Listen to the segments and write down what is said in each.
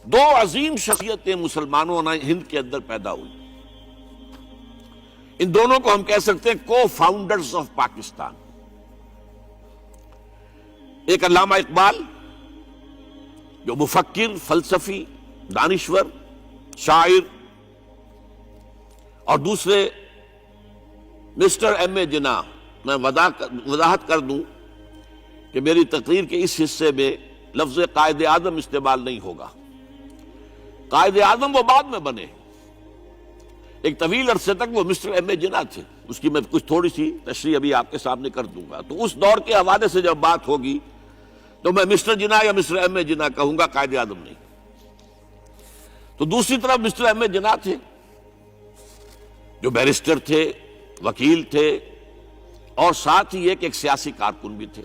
دو عظیم شخصیتیں مسلمانوں نے ہند کے اندر پیدا ہوئی. ان دونوں کو ہم کہہ سکتے ہیں کو فاؤنڈرز آف پاکستان. ایک علامہ اقبال جو مفکر، فلسفی، دانشور، شاعر، اور دوسرے مسٹر ایم اے جناح. میں وضاحت کر دوں کہ میری تقریر کے اس حصے میں لفظ قائد اعظم استعمال نہیں ہوگا. قائد اعظم وہ بعد میں بنے، ایک طویل عرصے تک وہ مسٹر ایم اے جناح تھے. اس کی میں کچھ تھوڑی سی تشریح ابھی آپ کے سامنے کر دوں گا. تو اس دور کے حوالے سے جب بات ہوگی تو میں مسٹر جناح یا مسٹر ایم اے جناح کہوں گا، قائد اعظم نہیں. تو دوسری طرف مسٹر ایم اے جناح تھے جو بیرسٹر تھے، وکیل تھے، اور ساتھ ہی ایک سیاسی کارکن بھی تھے.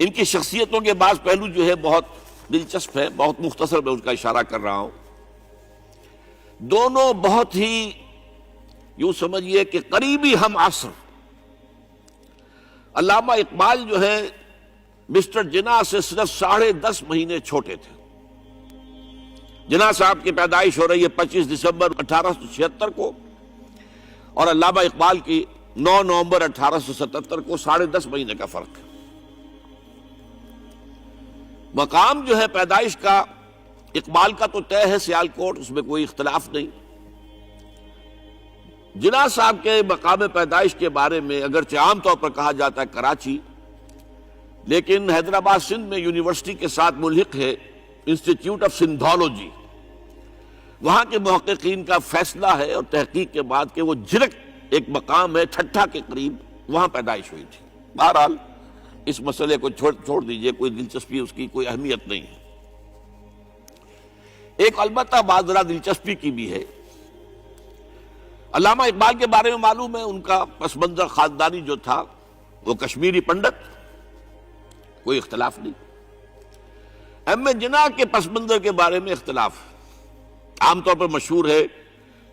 ان کی شخصیتوں کے بعض پہلو جو ہے بہت دلچسپ ہے، بہت مختصر میں ان کا اشارہ کر رہا ہوں. دونوں بہت ہی یوں سمجھیے کہ قریبی ہم عصر. علامہ اقبال جو ہے مسٹر جناح سے صرف 10.5 مہینے چھوٹے تھے. جناح صاحب کی پیدائش ہو رہی ہے 25 دسمبر 1876 کو، اور علامہ اقبال کی 9 نومبر 1877 کو. 10.5 مہینے کا فرق ہے. مقام جو ہے پیدائش کا اقبال کا تو طے ہے سیالکوٹ، اس میں کوئی اختلاف نہیں. جناح صاحب کے مقام پیدائش کے بارے میں اگرچہ عام طور پر کہا جاتا ہے کراچی، لیکن حیدرآباد سندھ میں یونیورسٹی کے ساتھ ملحق ہے انسٹیٹیوٹ آف سندھولوجی. وہاں کے محققین کا فیصلہ ہے اور تحقیق کے بعد کہ وہ جھرک ایک مقام ہے ٹھٹھا کے قریب، وہاں پیدائش ہوئی تھی. بہرحال اس مسئلے کو چھوڑ دیجئے، کوئی دلچسپی اس کی کوئی اہمیت نہیں ہے. ایک البتہ بات ذرا دلچسپی کی بھی ہے. علامہ اقبال کے بارے میں معلوم ہے ان کا پس منظر خاندانی جو تھا وہ کشمیری پنڈت، کوئی اختلاف نہیں. ایم اے جناح کے پس منظر کے بارے میں اختلاف. عام طور پر مشہور ہے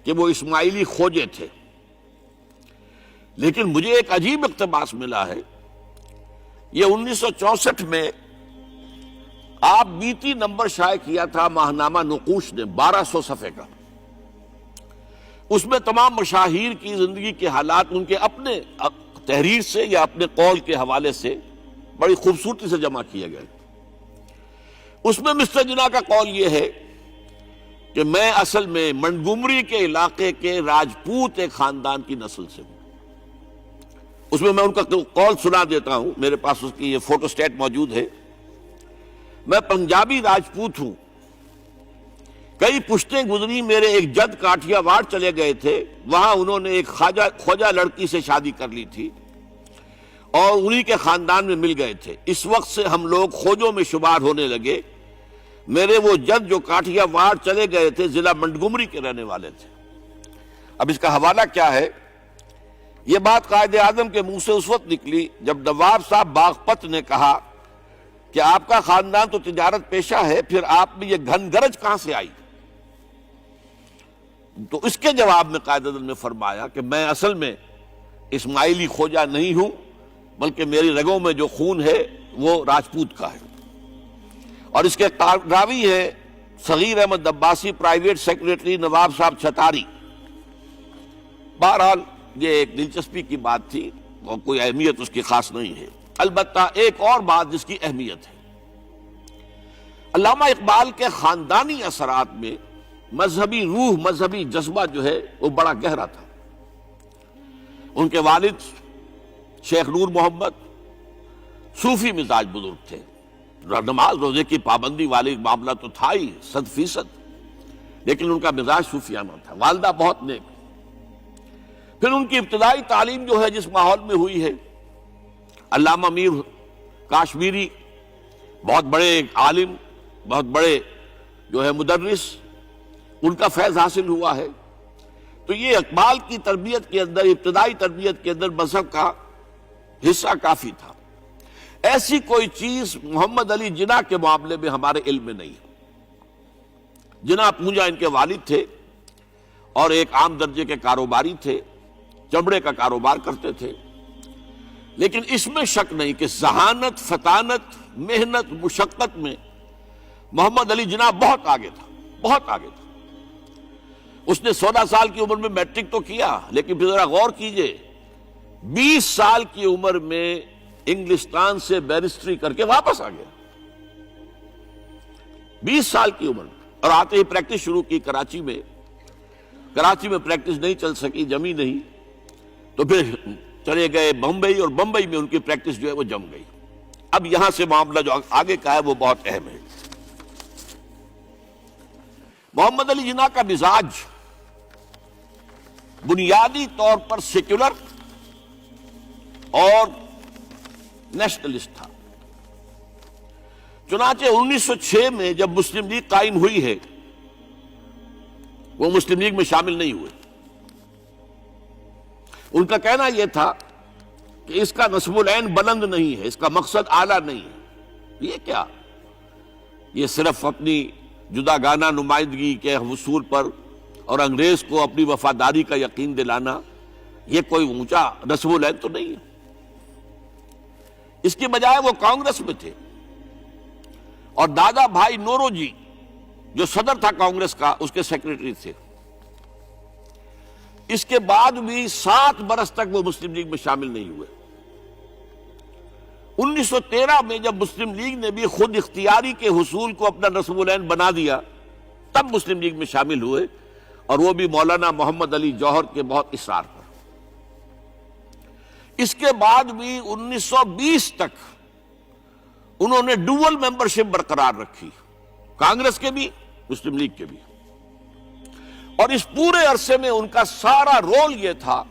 کہ وہ اسماعیلی کھوجے تھے، لیکن مجھے ایک عجیب اقتباس ملا ہے. یہ 1964 میں آپ بیتی نمبر شائع کیا تھا ماہنامہ نقوش نے، 1200 صفحے کا. اس میں تمام مشاہیر کی زندگی کے حالات ان کے اپنے تحریر سے یا اپنے قول کے حوالے سے بڑی خوبصورتی سے جمع کیے گئے. اس میں مسٹر جناح کا قول یہ ہے کہ میں اصل میں منٹگومری کے علاقے کے راجپوت ایک خاندان کی نسل سے ہوں. اس میں ان کا قول سنا دیتا ہوں، میرے پاس اس کی یہ فوٹو سٹیٹ موجود ہے. میں پنجابی راجپوت ہوں، کئی پشتیں گزری، میرے ایک جد کاٹھیا واڑ چلے گئے تھے، وہاں انہوں نے ایک خواجہ لڑکی سے شادی کر لی تھی اور انہی کے خاندان میں مل گئے تھے. اس وقت سے ہم لوگ کھوجوں میں شمار ہونے لگے. میرے وہ جد جو کاٹھیا واڑ چلے گئے تھے ضلع منٹگومری کے رہنے والے تھے. اب اس کا حوالہ کیا ہے؟ یہ بات قائد اعظم کے منہ سے اس وقت نکلی جب نواب صاحب باغپت نے کہا کہ آپ کا خاندان تو تجارت پیشہ ہے، پھر آپ میں یہ گھن گرج کہاں سے آئی؟ تو اس کے جواب میں قائد اعظم نے فرمایا کہ میں اصل میں اسماعیلی کھوجا نہیں ہوں، بلکہ میری رگوں میں جو خون ہے وہ راجپوت کا ہے. اور اس کے راوی ہے صغیر احمد عباسی، پرائیویٹ سیکریٹری نواب صاحب چھتاری. بہرحال یہ ایک دلچسپی کی بات تھی اور کوئی اہمیت اس کی خاص نہیں ہے. البتہ ایک اور بات جس کی اہمیت ہے، علامہ اقبال کے خاندانی اثرات میں مذہبی روح، مذہبی جذبہ جو ہے وہ بڑا گہرا تھا. ان کے والد شیخ نور محمد صوفی مزاج بزرگ تھے. نماز روزے کی پابندی والی معاملہ تو تھا ہی 100%، لیکن ان کا مزاج صوفیانہ تھا. والدہ بہت نیک. پھر ان کی ابتدائی تعلیم جو ہے جس ماحول میں ہوئی ہے، علامہ میر کاشمیری بہت بڑے عالم، بہت بڑے جو ہے مدرس، ان کا فیض حاصل ہوا ہے. تو یہ اقبال کی تربیت کے اندر، ابتدائی تربیت کے اندر مذہب کا حصہ کافی تھا. ایسی کوئی چیز محمد علی جناح کے معاملے میں ہمارے علم میں نہیں. جناح پونجا ان کے والد تھے اور ایک عام درجے کے کاروباری تھے، چمڑے کا کاروبار کرتے تھے. لیکن اس میں شک نہیں کہ ذہانت، فطانت، محنت، مشقت میں محمد علی جناح بہت آگے تھا، بہت آگے تھا۔ اس نے 16 سال کی عمر میں میٹرک تو کیا، لیکن پھر ذرا غور کیجئے 20 سال کی عمر میں انگلستان سے بیرسٹری کر کے واپس آ گیا، 20 سال کی عمر میں، اور آتے ہی پریکٹس شروع کی کراچی میں۔ کراچی میں پریکٹس نہیں چل سکی، جمی نہیں، تو پھر چلے گئے بمبئی، اور بمبئی میں ان کی پریکٹس جو ہے وہ جم گئی۔ اب یہاں سے معاملہ جو آگے کا ہے وہ بہت اہم ہے۔ محمد علی جناح کا مزاج بنیادی طور پر سیکولر اور نیشنلسٹ تھا۔ چنانچہ 1906 میں جب مسلم لیگ قائم ہوئی ہے، وہ مسلم لیگ میں شامل نہیں ہوئے۔ ان کا کہنا یہ تھا کہ اس کا نصب العین بلند نہیں ہے، اس کا مقصد اعلیٰ نہیں ہے۔ یہ کیا؟ یہ صرف اپنی جداگانہ نمائندگی کے حصول پر اور انگریز کو اپنی وفاداری کا یقین دلانا، یہ کوئی اونچا نصب العین تو نہیں ہے۔ اس کی بجائے وہ کانگریس میں تھے، اور دادا بھائی نورو جی جو صدر تھا کانگریس کا، اس کے سیکریٹری تھے۔ اس کے بعد بھی 7 برس تک وہ مسلم لیگ میں شامل نہیں ہوئے۔ 1913 میں جب مسلم لیگ نے بھی خود اختیاری کے حصول کو اپنا نصب العین بنا دیا، تب مسلم لیگ میں شامل ہوئے، اور وہ بھی مولانا محمد علی جوہر کے بہت اصرار پر۔ اس کے بعد بھی 1920 تک انہوں نے ڈوول ممبرشپ برقرار رکھی، کانگریس کے بھی مسلم لیگ کے بھی، اور اس پورے عرصے میں ان کا سارا رول یہ تھا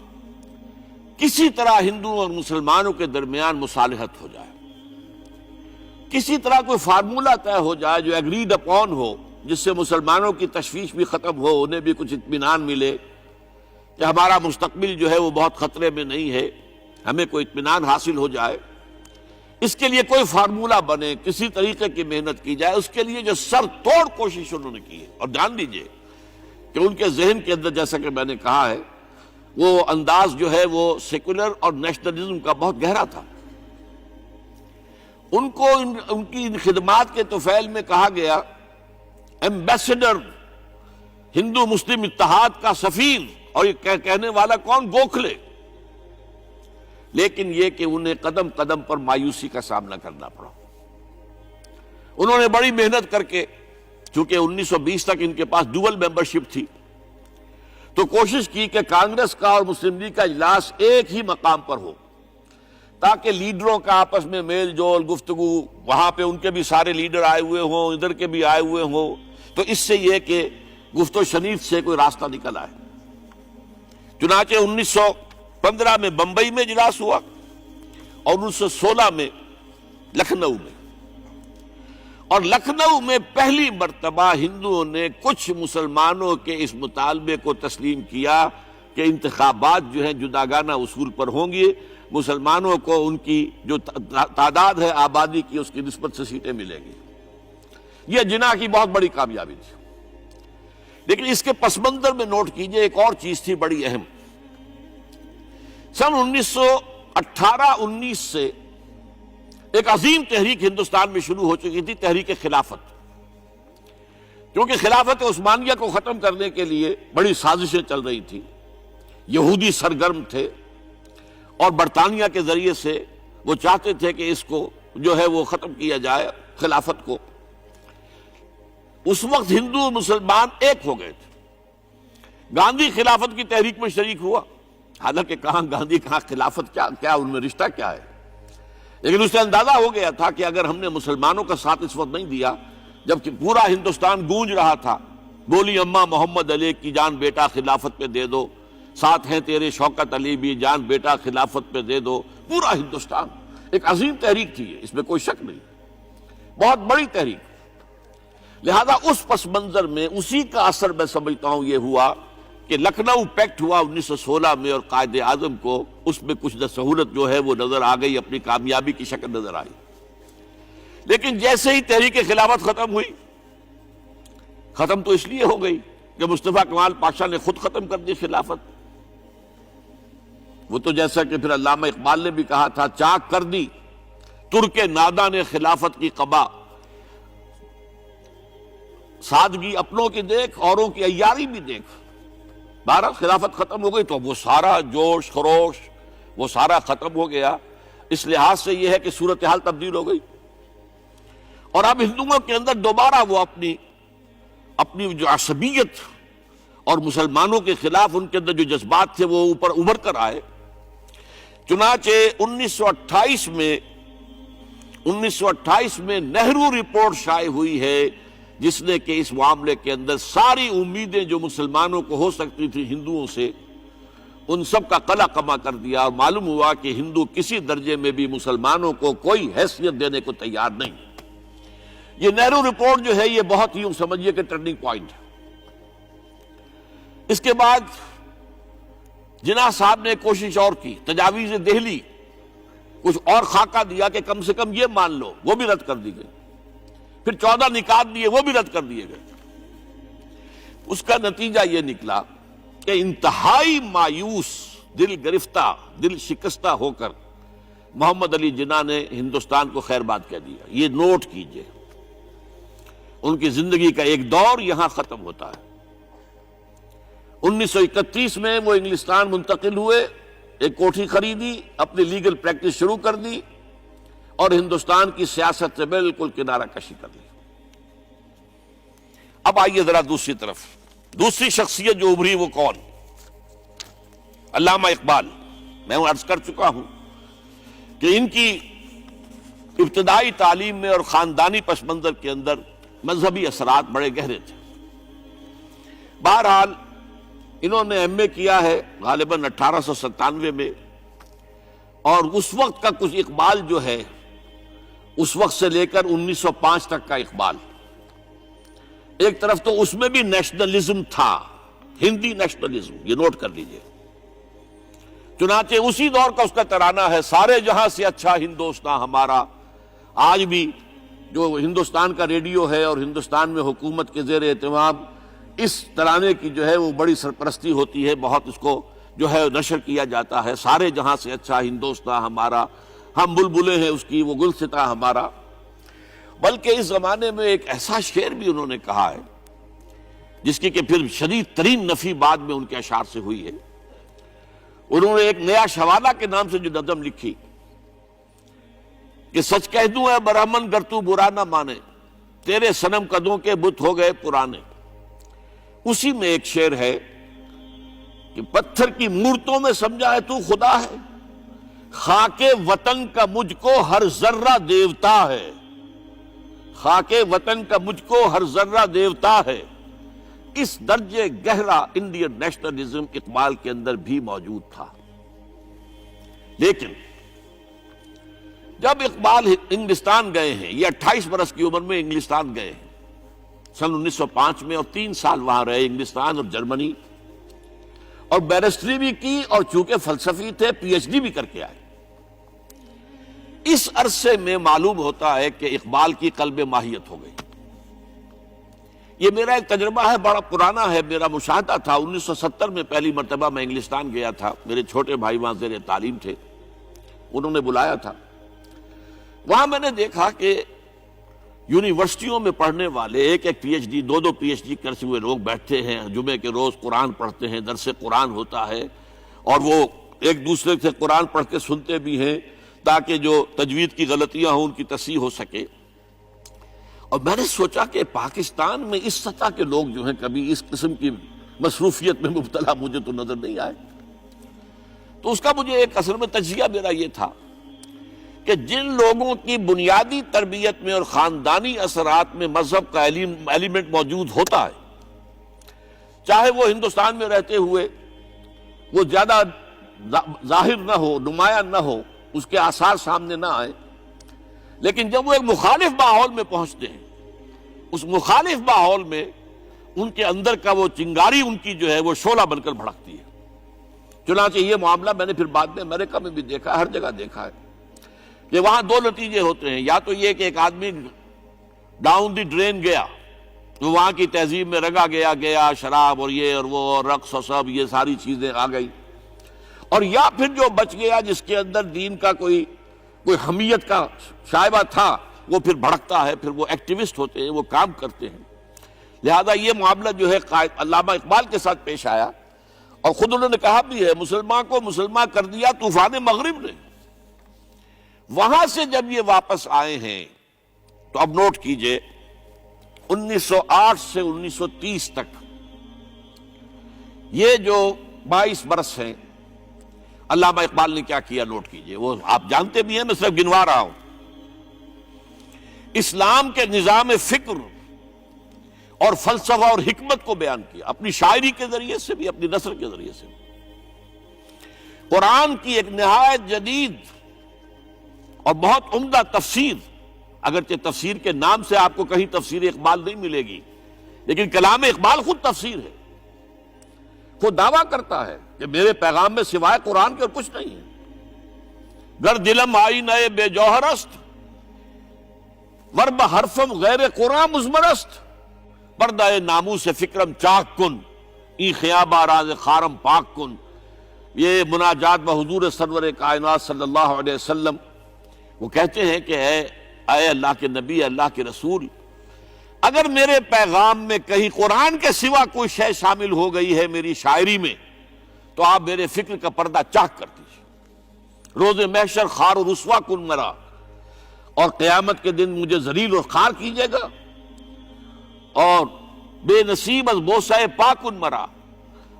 کسی طرح ہندوؤں اور مسلمانوں کے درمیان مصالحت ہو جائے، کسی طرح کوئی فارمولہ طے ہو جائے جو ایگریڈ اپون ہو، جس سے مسلمانوں کی تشویش بھی ختم ہو، انہیں بھی کچھ اطمینان ملے کہ ہمارا مستقبل جو ہے وہ بہت خطرے میں نہیں ہے، ہمیں کوئی اطمینان حاصل ہو جائے۔ اس کے لیے کوئی فارمولہ بنے، کسی طریقے کی محنت کی جائے، اس کے لیے جو سر توڑ کوشش انہوں نے کی ہے۔ اور جان لیجئے کہ ان کے ذہن کے اندر، جیسا کہ میں نے کہا ہے، وہ انداز جو ہے وہ سیکولر اور نیشنلزم کا بہت گہرا تھا۔ ان کو ان کی خدمات کے طفیل میں کہا گیا ایمبیسڈر ہندو مسلم اتحاد کا سفیر، اور یہ کہنے والا کون؟ گوکھلے۔ لیکن یہ کہ انہیں قدم قدم پر مایوسی کا سامنا کرنا پڑا۔ انہوں نے بڑی محنت کر کے، چونکہ 1920 تک ان کے پاس ڈوول ممبرشپ تھی، تو کوشش کی کہ کانگریس کا اور مسلم لیگ کا اجلاس ایک ہی مقام پر ہو، تاکہ لیڈروں کا آپس میں میل جول، گفتگو، وہاں پہ ان کے بھی سارے لیڈر آئے ہوئے ہوں، ادھر کے بھی آئے ہوئے ہوں، تو اس سے یہ کہ گفت و شنید سے کوئی راستہ نکل آئے۔ چنانچہ 1915 میں بمبئی میں اجلاس ہوا، اور 1916 میں لکھنؤ میں، اور لکھنؤ میں پہلی مرتبہ ہندوؤں نے کچھ مسلمانوں کے اس مطالبے کو تسلیم کیا کہ انتخابات جو ہیں جداگانہ اصول پر ہوں گے، مسلمانوں کو ان کی جو تعداد ہے آبادی کی اس کی نسبت سے سیٹیں ملیں گی۔ یہ جناح کی بہت بڑی کامیابی تھی۔ لیکن اس کے پس منظر میں نوٹ کیجئے ایک اور چیز تھی بڑی اہم۔ سن 1918-19 سے ایک عظیم تحریک ہندوستان میں شروع ہو چکی تھی، تحریک خلافت۔ کیونکہ خلافت عثمانیہ کو ختم کرنے کے لیے بڑی سازشیں چل رہی تھی، یہودی سرگرم تھے، اور برطانیہ کے ذریعے سے وہ چاہتے تھے کہ اس کو جو ہے وہ ختم کیا جائے، خلافت کو۔ اس وقت ہندو مسلمان ایک ہو گئے تھے۔ گاندھی خلافت کی تحریک میں شریک ہوا، حالانکہ کہاں گاندھی کہاں خلافت، کیا ان میں رشتہ کیا ہے، لیکن اسے اندازہ ہو گیا تھا کہ اگر ہم نے مسلمانوں کا ساتھ اس وقت نہیں دیا، جبکہ پورا ہندوستان گونج رہا تھا، بولی اماں محمد علی کی جان بیٹا خلافت پہ دے دو، ساتھ ہیں تیرے شوکت علی بھی جان بیٹا خلافت پہ دے دو، پورا ہندوستان، ایک عظیم تحریک تھی، اس میں کوئی شک نہیں، بہت بڑی تحریک۔ لہذا اس پس منظر میں اسی کا اثر میں سمجھتا ہوں یہ ہوا کہ لکھنؤ پیکٹ ہوا 1916 میں، اور قائد اعظم کو اس میں کچھ سہولت جو ہے وہ نظر آ گئی، اپنی کامیابی کی شکل نظر آئی۔ لیکن جیسے ہی تحریک خلافت ختم ہوئی، ختم تو اس لیے ہو گئی کہ مصطفیٰ کمال پاشا نے خود ختم کر دی خلافت۔ وہ تو جیسا کہ پھر علامہ اقبال نے بھی کہا تھا، چاک کر دی ترک ناداں نے خلافت کی قبا، سادگی اپنوں کی دیکھ، اوروں کی عیاری بھی دیکھ۔ بہرحال خلافت ختم ہو گئی تو وہ سارا جوش خروش وہ سارا ختم ہو گیا۔ اس لحاظ سے یہ ہے کہ صورتحال تبدیل ہو گئی، اور اب ہندوؤں کے اندر دوبارہ وہ اپنی جو عصبیت اور مسلمانوں کے خلاف ان کے اندر جو جذبات تھے وہ اوپر ابھر کر آئے۔ چنانچہ 1928 میں نہرو رپورٹ شائع ہوئی ہے، جس نے کہ اس معاملے کے اندر ساری امیدیں جو مسلمانوں کو ہو سکتی تھی ہندوؤں سے، ان سب کا قلع کما کر دیا، اور معلوم ہوا کہ ہندو کسی درجے میں بھی مسلمانوں کو کوئی حیثیت دینے کو تیار نہیں۔ یہ نہرو رپورٹ جو ہے یہ بہت ہی یوں سمجھیے کہ ٹرننگ پوائنٹ ہے۔ اس کے بعد جناح صاحب نے کوشش اور کی، تجاویز دہلی کچھ اور خاکہ دیا کہ کم سے کم یہ مان لو، وہ بھی رد کر دی گئی۔ پھر 14 نکات دیے، وہ بھی رد کر دیے گئے۔ اس کا نتیجہ یہ نکلا کہ انتہائی مایوس، دل گرفتہ، دل شکستہ ہو کر محمد علی جناح نے ہندوستان کو خیر باد کہہ دیا۔ یہ نوٹ کیجئے، ان کی زندگی کا ایک دور یہاں ختم ہوتا ہے۔ 1931 میں وہ انگلستان منتقل ہوئے، ایک کوٹھی خریدی، اپنی لیگل پریکٹس شروع کر دی، اور ہندوستان کی سیاست سے بالکل کنارہ کشی کر لی۔ اب آئیے ذرا دوسری طرف، دوسری شخصیت جو ابھری وہ کون؟ علامہ اقبال۔ میں عرض کر چکا ہوں کہ ان کی ابتدائی تعلیم میں اور خاندانی پس منظر کے اندر مذہبی اثرات بڑے گہرے تھے۔ بہرحال انہوں نے ایم اے کیا ہے غالباً 1897 میں، اور اس وقت کا کچھ اقبال جو ہے، اس وقت سے لے کر 1905 تک کا اقبال، ایک طرف تو اس میں بھی نیشنلزم تھا، ہندی نیشنلزم، یہ نوٹ کر لیجئے۔ چنانچہ اسی دور کا اس کا ترانہ ہے، سارے جہاں سے اچھا ہندوستان ہمارا۔ آج بھی جو ہندوستان کا ریڈیو ہے اور ہندوستان میں حکومت کے زیر اہتمام اس ترانے کی جو ہے وہ بڑی سرپرستی ہوتی ہے، بہت اس کو جو ہے نشر کیا جاتا ہے، سارے جہاں سے اچھا ہندوستان ہمارا، ہم بلبلیں ہیں اس کی، وہ گلستاں ہمارا۔ بلکہ اس زمانے میں ایک ایسا شعر بھی انہوں نے کہا ہے جس کی کہ پھر شدید ترین نفی بعد میں ان کے اشعار سے ہوئی ہے۔ انہوں نے ایک نیا شوالہ کے نام سے جو نظم لکھی کہ سچ کہہ دوں اے برہمن گر تو برا نہ مانے، تیرے صنم قدوں کے بت ہو گئے پرانے۔ اسی میں ایک شعر ہے کہ پتھر کی مورتوں میں سمجھا ہے تو خدا ہے، خاک وطن کا مجھ کو ہر ذرہ دیوتا ہے، خاک وطن کا مجھ کو ہر ذرہ دیوتا ہے۔ اس درجے گہرا انڈین نیشنلزم اقبال کے اندر بھی موجود تھا۔ لیکن جب اقبال انگلستان گئے ہیں، یہ 28 برس کی عمر میں انگلستان گئے ہیں سن 1905 میں، اور 3 سال وہاں رہے، انگلستان اور جرمنی، اور بیرسٹری بھی کی، اور چونکہ فلسفی تھے پی ایچ ڈی بھی کر کے آئے۔ اس عرصے میں معلوم ہوتا ہے کہ اقبال کی قلب ماہیت ہو گئی۔ یہ میرا ایک تجربہ ہے، بڑا پرانا ہے، میرا مشاہدہ تھا۔ 1970 میں پہلی مرتبہ میں انگلستان گیا تھا، میرے چھوٹے بھائی وہاں زیر تعلیم تھے، انہوں نے بلایا تھا۔ وہاں میں نے دیکھا کہ یونیورسٹیوں میں پڑھنے والے ایک ایک P H D, 2 P H D کرتے ہوئے لوگ بیٹھتے ہیں، جمعے کے روز قرآن پڑھتے ہیں، درس قرآن ہوتا ہے، اور وہ ایک دوسرے سے قرآن پڑھ کے سنتے بھی ہیں تاکہ جو تجوید کی غلطیاں ہوں ان کی تصحیح ہو سکے۔ اور میں نے سوچا کہ پاکستان میں اس سطح کے لوگ جو ہیں کبھی اس قسم کی مصروفیت میں مبتلا مجھے تو نظر نہیں آئے۔ تو اس کا مجھے ایک اصل میں تجزیہ میرا یہ تھا کہ جن لوگوں کی بنیادی تربیت میں اور خاندانی اثرات میں مذہب کا ایلیمنٹ موجود ہوتا ہے، چاہے وہ ہندوستان میں رہتے ہوئے وہ زیادہ ظاہر نہ ہو، نمایاں نہ ہو، اس کے آثار سامنے نہ آئے، لیکن جب وہ ایک مخالف ماحول میں پہنچتے ہیں، اس مخالف ماحول میں ان کے اندر کا وہ چنگاری ان کی جو ہے وہ شعلہ بن کر بھڑکتی ہے۔ چنانچہ یہ معاملہ میں نے پھر بعد میں امریکہ میں بھی دیکھا، ہر جگہ دیکھا ہے کہ وہاں 2 نتیجے ہوتے ہیں، یا تو یہ کہ ایک آدمی ڈاؤن دی ڈرین گیا تو وہاں کی تہذیب میں رنگا گیا شراب اور یہ اور وہ اور رقص اور سب یہ ساری چیزیں آ گئی، اور یا پھر جو بچ گیا جس کے اندر دین کا کوئی حمیت کا شائبہ تھا وہ پھر بھڑکتا ہے، پھر وہ ایکٹیوسٹ ہوتے ہیں، وہ کام کرتے ہیں۔ لہذا یہ معاملہ جو ہے علامہ اقبال کے ساتھ پیش آیا، اور خود انہوں نے کہا بھی ہے مسلمان کو مسلمان کر دیا طوفان مغرب نے۔ وہاں سے جب یہ واپس آئے ہیں تو اب نوٹ کیجئے 1908 سے 1930 تک یہ جو 22 برس ہیں، علامہ اقبال نے کیا کیا نوٹ کیجئے، وہ آپ جانتے بھی ہیں، میں صرف گنوا رہا ہوں۔ اسلام کے نظام فکر اور فلسفہ اور حکمت کو بیان کیا، اپنی شاعری کے ذریعے سے بھی، اپنی نثر کے ذریعے سے بھی۔ قرآن کی ایک نہایت جدید اور بہت عمدہ تفسیر، اگرچہ تفسیر کے نام سے آپ کو کہیں تفسیر اقبال نہیں ملے گی، لیکن کلام اقبال خود تفسیر ہے، خود دعویٰ کرتا ہے کہ میرے پیغام میں سوائے قرآن کے اور کچھ نہیں ہے۔ گر دلم آئی نئے بے جوہر است، ورب حرفم غیر قرآن مزمرست، پردہ ناموس فکرم چاک کن، ای خیابہ راز خارم پاک کن۔ یہ مناجات بحضور سرور کائنات صلی اللہ علیہ وسلم، وہ کہتے ہیں کہ اے اللہ کے نبی، اللہ کے رسول، اگر میرے پیغام میں کہیں قرآن کے سوا کوئی شے شامل ہو گئی ہے میری شاعری میں، تو آپ میرے فکر کا پردہ چاک کر دیجیے۔ روز محشر خار و رسوا کن مرا، اور قیامت کے دن مجھے ذلیل اور خار کیجیے گا، اور بے نصیب از بوسہ پاکن مرا،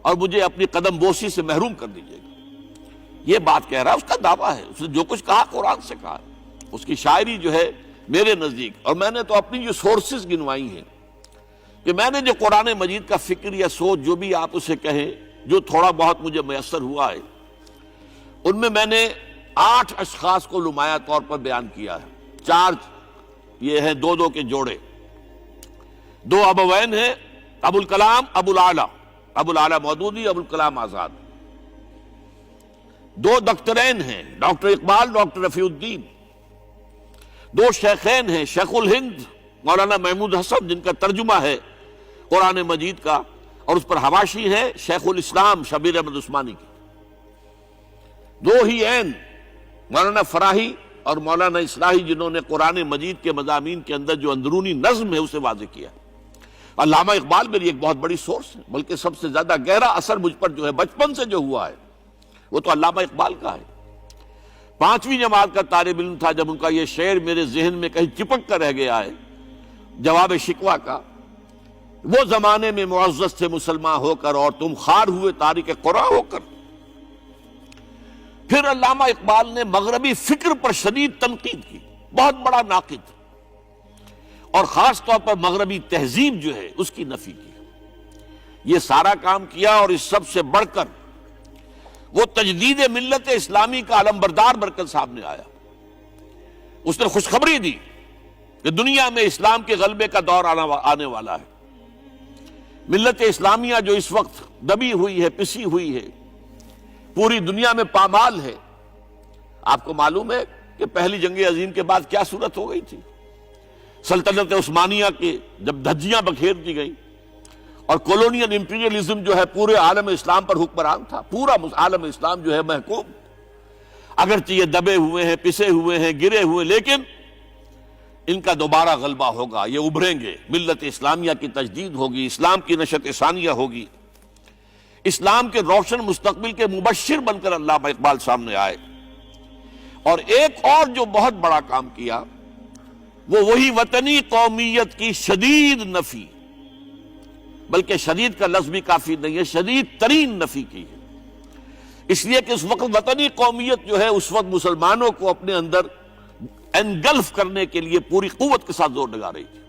اور مجھے اپنی قدم بوسی سے محروم کر دیجیے گا۔ یہ بات کہہ رہا ہے، اس کا دعویٰ ہے، اس نے جو کچھ کہا قرآن سے کہا۔ اس کی شاعری جو ہے میرے نزدیک، اور میں نے تو اپنی جو سورسز گنوائی ہیں کہ میں نے جو قرآن مجید کا فکر یا سوچ جو بھی آپ اسے کہیں، جو تھوڑا بہت مجھے میسر ہوا ہے، ان میں نے 8 اشخاص کو نمایاں طور پر بیان کیا ہے۔ 4 یہ ہیں 2 کے جوڑے، 2 ابوین ہیں، ابو الکلام ابو العلا مودودی، ابو الکلام آزاد۔ 2 دکترین ہیں، ڈاکٹر اقبال، ڈاکٹر رفیع الدین۔ 2 شیخین ہیں، شیخ الہند مولانا محمود حسن، جن کا ترجمہ ہے قرآن مجید کا، اور اس پر حواشی ہے شیخ الاسلام شبیر احمد عثمانی کی۔ 2 ہی عین مولانا فراہی اور مولانا اصلاحی، جنہوں نے قرآن مجید کے مضامین کے اندر جو اندرونی نظم ہے اسے واضح کیا۔ علامہ اقبال میری ایک بہت بڑی سورس ہے، بلکہ سب سے زیادہ گہرا اثر مجھ پر جو ہے بچپن سے جو ہوا ہے وہ تو علامہ اقبال کا ہے۔ 5ویں جماعت کا طالب علم تھا جب ان کا یہ شعر میرے ذہن میں کہیں چپک کر رہ گیا ہے، جواب شکوہ کا، وہ زمانے میں معزز تھے مسلمان ہو کر، اور تم خار ہوئے تارک قرآن ہو کر۔ پھر علامہ اقبال نے مغربی فکر پر شدید تنقید کی، بہت بڑا ناقد، اور خاص طور پر مغربی تہذیب جو ہے اس کی نفی کی۔ یہ سارا کام کیا، اور اس سب سے بڑھ کر وہ تجدید ملت اسلامی کا علمبردار بن کر سامنے آیا۔ اس نے خوشخبری دی کہ دنیا میں اسلام کے غلبے کا دور آنے والا ہے۔ ملت اسلامیہ جو اس وقت دبی ہوئی ہے، پسی ہوئی ہے، پوری دنیا میں پامال ہے۔ آپ کو معلوم ہے کہ پہلی جنگ عظیم کے بعد کیا صورت ہو گئی تھی؟ سلطنت عثمانیہ کے جب دھجیاں بکھیر دی گئی، اور کولونیل امپیریلزم جو ہے پورے عالم اسلام پر حکمران تھا، پورا عالم اسلام جو ہے محکوم، اگرچہ یہ دبے ہوئے ہیں، پسے ہوئے ہیں، گرے ہوئے، لیکن ان کا دوبارہ غلبہ ہوگا، یہ ابھریں گے، ملت اسلامیہ کی تجدید ہوگی، اسلام کی نشأت ثانیہ ہوگی، اسلام کے روشن مستقبل کے مبشر بن کر علامہ اقبال سامنے آئے۔ اور ایک اور جو بہت بڑا کام کیا وہ وہی وطنی قومیت کی شدید نفی، بلکہ شدید کا لفظ بھی کافی نہیں ہے، شدید ترین نفی کی ہے، اس لیے کہ اس وقت وطنی قومیت جو ہے اس وقت مسلمانوں کو اپنے اندر انگلف کرنے کے لیے پوری قوت کے ساتھ زور لگا رہی تھی۔